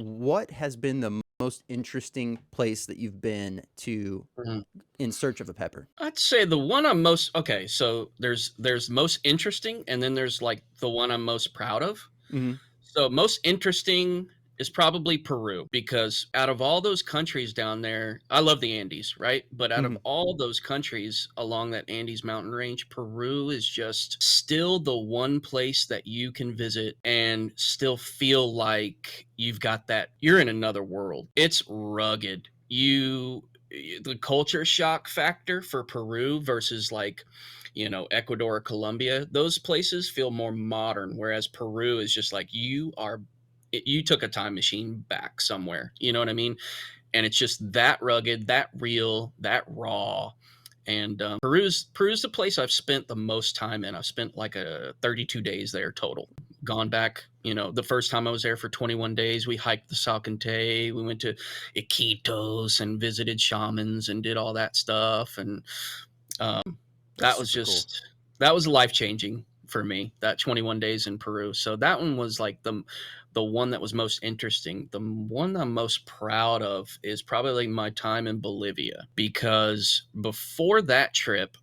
what has been the most interesting place that you've been to Mhm. in search of a pepper? I'd say the one I'm most okay, so there's most interesting, and then there's, like, the one I'm most proud of. Mhm, So, most interesting is probably Peru, because out of all those countries down there, I love the Andes, right? But out of mhm. all those countries along that Andes mountain range, Peru is just still the one place that you can visit and still feel like you've got that you're in another world. It's rugged. The culture shock factor for Peru versus, like, Ecuador or Colombia, those places feel more modern, whereas Peru is just like you took a time machine back somewhere. You know what I mean? And it's just that rugged, that real, that raw. And Peru's the place I've spent the most time in. I've spent like 32 days there total. Gone back, the first time I was there for 21 days, we hiked the Salcantay. We went to Iquitos and visited shamans and did all that stuff. And That's that was super cool. just that was life changing for me. That 21 days in Peru. So that one was like the one that was most interesting. The one I'm most proud of is probably my time in Bolivia, because before that trip,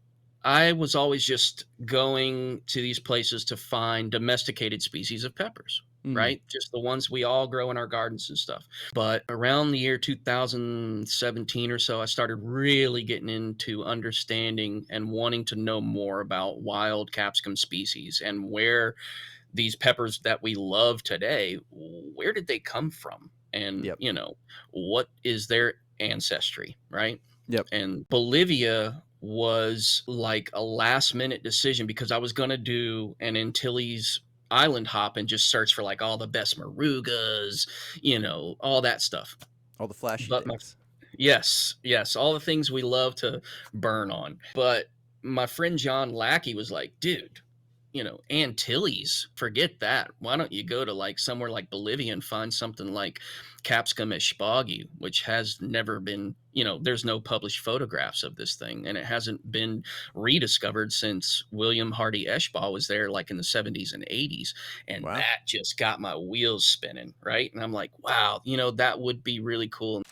I was always just going to these places to find domesticated species of peppers, Mm, right? Just the ones we all grow in our gardens and stuff. But around the year 2017 or so, I started really getting into understanding and wanting to know more about wild capsicum species and where these peppers that we love today, where did they come from? And, yep, what is their ancestry, right? yep. And Bolivia was like a last minute decision, because I was going to do an Antilles island hop and just search for like all the best marugas, all that stuff. All the flashy But things. yes, yes, all the things we love to burn on. But my friend John Lackey was like, dude, Antilles, forget that. Why don't you go to like somewhere like Bolivia and find something like Capsicum eshbaughii, which has never been, there's no published photographs of this thing, and it hasn't been rediscovered since William Hardy Eshbaugh was there like in the 70s and 80s. And Wow. that just got my wheels spinning, right? And I'm like, wow, that would be really cool.